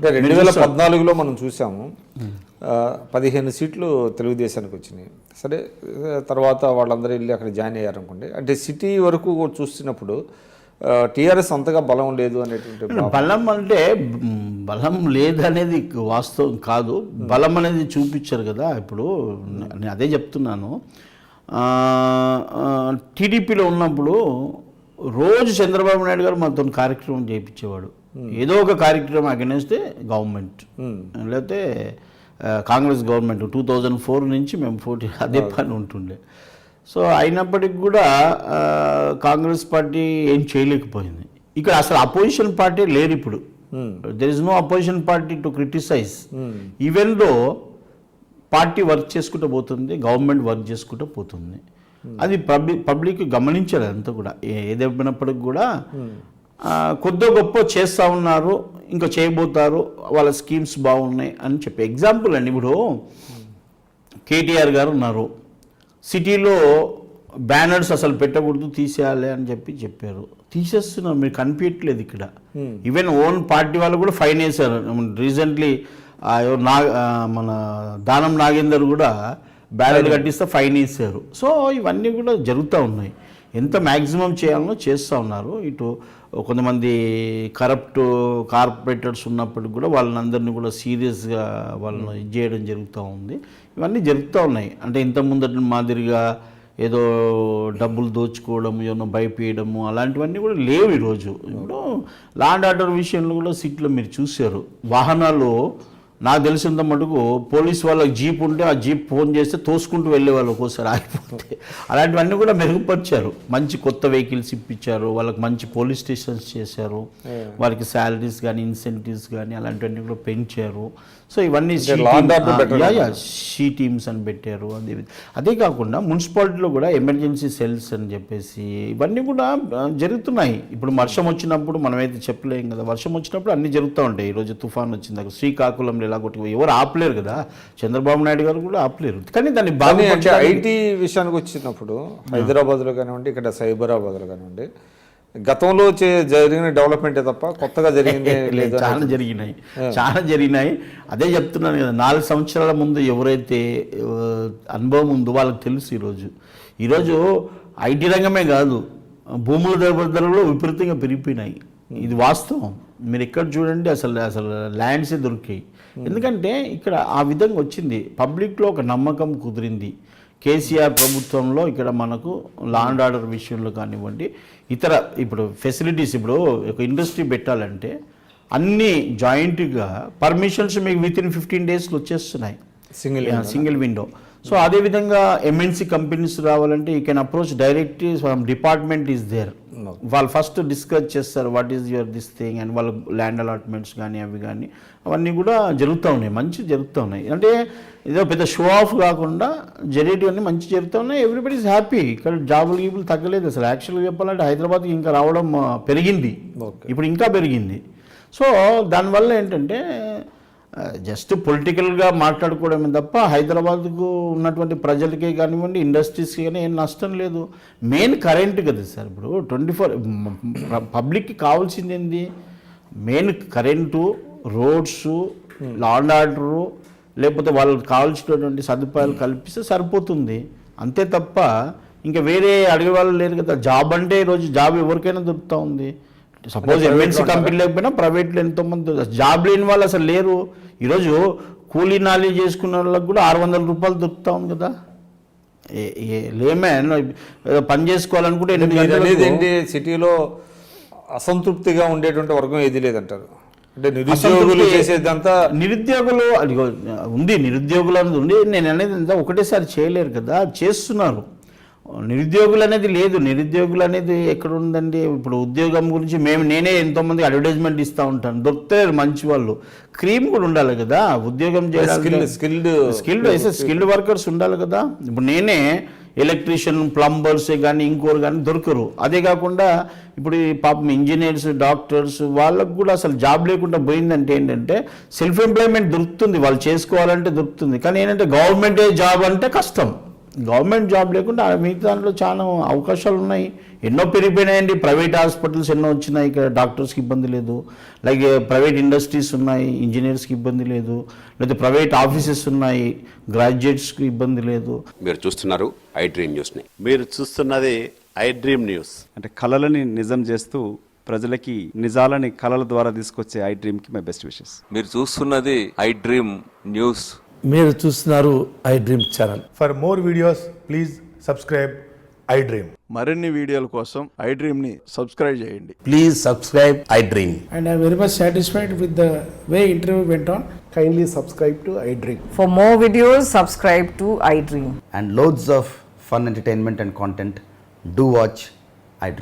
2014లో మనం చూసాము 15 సీట్లు తెలుగుదేశానికి వచ్చినాయి. సరే, తర్వాత వాళ్ళందరూ వెళ్ళి అక్కడ జాయిన్ అయ్యారనుకోండి. అంటే సిటీ వరకు చూస్తున్నప్పుడు టీఆర్ఎస్ అంతగా బలం లేదు అనేటువంటి బలం అంటే బలం లేదనేది వాస్తవం కాదు, బలం అనేది చూపించారు కదా. ఇప్పుడు నేను అదే చెప్తున్నాను, టీడీపీలో ఉన్నప్పుడు రోజు చంద్రబాబు నాయుడు గారు మనతో కార్యక్రమం చేయించేవాడు. ఏదో ఒక కార్యక్రమం అగెన్స్ట్ గవర్నమెంట్, లేకపోతే కాంగ్రెస్ గవర్నమెంట్ 2004 నుంచి మేము అదే పని ఉంటుండే. సో అయినప్పటికి కూడా కాంగ్రెస్ పార్టీ ఏం చేయలేకపోయింది. ఇక్కడ అసలు అపోజిషన్ పార్టీ లేరు ఇప్పుడు. There is no opposition party to criticise. Even though party work చేసుకుంటూ పోతుంది, గవర్నమెంట్ వర్క్ చేసుకుంటూ పోతుంది. అది పబ్లిక్ గమనించారు అంతా కూడా. ఏదైనప్పటికి కూడా కొద్ది గొప్ప చేస్తూ ఉన్నారు, ఇంకా చేయబోతారు, వాళ్ళ స్కీమ్స్ బాగున్నాయి అని చెప్పి ఎగ్జాంపుల్ అండి. ఇప్పుడు కేటీఆర్ గారు ఉన్నారు, సిటీలో బ్యానర్స్ అసలు పెట్టకూడదు, తీసేయాలి అని చెప్పారు. తీసేస్తున్నారు, మీరు కనిపించట్లేదు ఇక్కడ. ఈవెన్ ఓన్ పార్టీ వాళ్ళు కూడా ఫైన్ వేశారు. రీసెంట్లీ మన దానం నాగేందర్ కూడా బ్యానర్ కట్టిస్తే ఫైన్ వేశారు. సో ఇవన్నీ కూడా జరుగుతూ ఉన్నాయి. ఎంత మ్యాక్సిమం చేయాలనో చేస్తూ ఉన్నారు. ఇటు కొంతమంది కరప్ట్ కార్పొరేటర్స్ ఉన్నప్పటికి కూడా వాళ్ళందరినీ కూడా సీరియస్గా వాళ్ళని ఇది చేయడం జరుగుతూ ఉంది. ఇవన్నీ జరుగుతూ ఉన్నాయి. అంటే ఇంత ముందటి మాదిరిగా ఏదో డబ్బులు దోచుకోవడం, ఏమో భయపేయడము అలాంటివన్నీ కూడా లేవు ఈరోజు. ఇప్పుడు లా అండ్ ఆర్డర్ విషయంలో కూడా సిటీలో మీరు చూశారు, వాహనాలు నాకు తెలిసినంత మటుకు పోలీస్ వాళ్ళకి జీప్ ఉంటే ఆ జీప్ ఫోన్ చేస్తే తోసుకుంటూ వెళ్ళేవాళ్ళు ఒక్కోసారి ఆగిపోతే. అలాంటివన్నీ కూడా మెరుగుపరిచారు. మంచి కొత్త వెహికల్స్ ఇప్పించారు, వాళ్ళకి మంచి పోలీస్ స్టేషన్స్ చేశారు, వారికి శాలరీస్ కానీ ఇన్సెంటివ్స్ కానీ అలాంటివన్నీ కూడా పెంచారు. సో ఇవన్నీ షీ టీమ్స్ అని పెట్టారు. అదే కాకుండా మున్సిపాలిటీలో కూడా ఎమర్జెన్సీ సెల్స్ అని చెప్పేసి ఇవన్నీ కూడా జరుగుతున్నాయి. ఇప్పుడు వర్షం వచ్చినప్పుడు మనమైతే చెప్పలేం కదా, వర్షం వచ్చినప్పుడు అన్నీ జరుగుతూ ఉంటాయి. ఈరోజు తుఫాన్ వచ్చింది, శ్రీకాకుళంలో ఎలా కొట్టుకు ఎవరు ఆపలేరు కదా, చంద్రబాబు నాయుడు గారు కూడా ఆపలేరు. కానీ దాన్ని బాగా ఐటీ విషయానికి వచ్చినప్పుడు హైదరాబాద్లో కానివ్వండి, ఇక్కడ సైబరాబాద్లో కానివ్వండి, గతంలో జరిగిన డెవలప్మెంటే తప్ప కొత్తగా జరిగింది లేదు. చాలా జరిగినాయి. అదే చెప్తున్నాను కదా, 4 సంవత్సరాల ముందు ఎవరైతే అనుభవం ఉందో వాళ్ళకి తెలుసు. ఈరోజు ఐటీ రంగమే కాదు, భూముల ధరలు విపరీతంగా పెరిగిపోయినాయి. ఇది వాస్తవం. మీరు ఎక్కడ చూడండి అసలు ల్యాండ్సే దొరికాయి. ఎందుకంటే ఇక్కడ ఆ విధంగా వచ్చింది, పబ్లిక్లో ఒక నమ్మకం కుదిరింది. కేసీఆర్ ప్రభుత్వంలో ఇక్కడ మనకు లా అండ్ ఆర్డర్ విషయంలో కానివ్వండి, ఇతర ఇప్పుడు ఫెసిలిటీస్, ఇప్పుడు ఒక ఇండస్ట్రీ పెట్టాలంటే అన్నీ జాయింట్గా పర్మిషన్స్ మీకు వితిన్ 15 డేస్లో వచ్చేస్తున్నాయి, సింగిల్ విండో. సో అదేవిధంగా ఎంఎన్సీ కంపెనీస్ రావాలంటే you can approach directly from department is there. వాళ్ళు ఫస్ట్ డిస్కస్ చేస్తారు what is your this thing and వాళ్ళ ల్యాండ్ అలాట్మెంట్స్ కానీ అవి కానీ అవన్నీ కూడా జరుగుతూ ఉన్నాయి, మంచి జరుగుతూ ఉన్నాయి. అంటే ఏదో పెద్ద షో ఆఫ్ కాకుండా జరిగేటివన్నీ మంచి జరుగుతూ ఉన్నాయి. Everybody is happy. ఇక్కడ జాబులు తగ్గలేదు. అసలు యాక్చువల్గా చెప్పాలంటే హైదరాబాద్కి ఇంకా రావడం పెరిగింది, ఇప్పుడు ఇంకా పెరిగింది. సో దానివల్ల ఏంటంటే జస్ట్ పొలిటికల్గా మాట్లాడుకోవడమే తప్ప హైదరాబాద్కు ఉన్నటువంటి ప్రజలకే కానివ్వండి, ఇండస్ట్రీస్కి కానీ ఏం నష్టం లేదు. మెయిన్ కరెంట్ కదా సార్. ఇప్పుడు 24 పబ్లిక్కి కావాల్సింది ఏంది? Main current, roads, law and order, లేకపోతే వాళ్ళకి కావాల్సినటువంటి సదుపాయాలు కల్పిస్తే సరిపోతుంది. అంతే తప్ప ఇంకా వేరే అడిగే వాళ్ళు లేరు కదా. జాబ్ అంటే ఈరోజు జాబ్ ఎవరికైనా దొరుకుతూ ఉంది. సపోజ్ ఎంఎన్సీ కంపెనీ లేకపోయినా ప్రైవేట్లో ఎంతోమంది జాబ్ లేని వాళ్ళు అసలు లేరు. ఈరోజు కూలీ నాలీ చేసుకున్న వాళ్ళకి కూడా 600 రూపాయలు దొరుకుతా ఉంది కదా. లేమే పని చేసుకోవాలనుకుంటే ఏంటి సిటీలో అసంతృప్తిగా ఉండేటువంటి వర్గం ఏది లేదంటారు. అంటే నిరుద్యోగులు చేసేదంతా నిరుద్యోగులు ఉంది, నిరుద్యోగులు అనేది ఉంది. నేను అనేది అంతా ఒకటేసారి చేయలేరు కదా, చేస్తున్నారు. నిరుద్యోగులు అనేది లేదు. నిరుద్యోగులు అనేది ఎక్కడ ఉందండి? ఇప్పుడు ఉద్యోగం గురించి నేనే ఎంతోమంది అడ్వర్టైజ్మెంట్ ఇస్తూ ఉంటాను, దొరికితే మంచి వాళ్ళు. క్రీమ్ కూడా ఉండాలి కదా ఉద్యోగం చేయడానికి, స్కిల్డ్ వర్కర్స్ ఉండాలి కదా. ఇప్పుడు నేనే ఎలక్ట్రీషియన్, ప్లంబర్స్ కానీ ఇంకోరు కానీ దొరకరు. అదే కాకుండా ఇప్పుడు పాపం ఇంజనీర్స్, డాక్టర్స్ వాళ్ళకు కూడా అసలు జాబ్ లేకుండా పోయిందంటే ఏంటంటే సెల్ఫ్ ఎంప్లాయ్మెంట్ దొరుకుతుంది, వాళ్ళు చేసుకోవాలంటే దొరుకుతుంది. కానీ ఏంటంటే గవర్నమెంటే జాబ్ అంటే కష్టం. గవర్నమెంట్ జాబ్ లేకుండా మిగతా దాంట్లో చాలా అవకాశాలు ఉన్నాయి, ఎన్నో పెరిగిపోయినాయండి. ప్రైవేట్ హాస్పిటల్స్ ఎన్నో వచ్చినాయి, ఇక్కడ డాక్టర్స్కి ఇబ్బంది లేదు. లైక్ ప్రైవేట్ ఇండస్ట్రీస్ ఉన్నాయి, ఇంజనీర్స్కి ఇబ్బంది లేదు. లేదా ప్రైవేట్ ఆఫీసెస్ ఉన్నాయి, గ్రాడ్యుయేట్స్కి ఇబ్బంది లేదు. మీరు చూస్తున్నారు ఐ డ్రీమ్ న్యూస్ని. మీరు చూస్తున్నది ఐ డ్రీమ్ న్యూస్. అంటే కళలని నిజం చేస్తూ ప్రజలకి నిజాలని కళల ద్వారా తీసుకొచ్చే ఐ డ్రీమ్కి మై బెస్ట్ విషెస్. మీరు చూస్తున్నది ఐ డ్రీమ్ న్యూస్. మీరు చూస్తున్నారు I dream channel. For more videos, please subscribe iDream. మరిన్ని వీడియోల కోసం ఐ డ్రీమ్ ని సబ్స్క్రైబ్ చేయండి. Please subscribe I dream. And I am very much satisfied with the way interview went on. Kindly subscribe to iDream. For more videos, subscribe to iDream. and loads of fun entertainment and content, do watch iDream.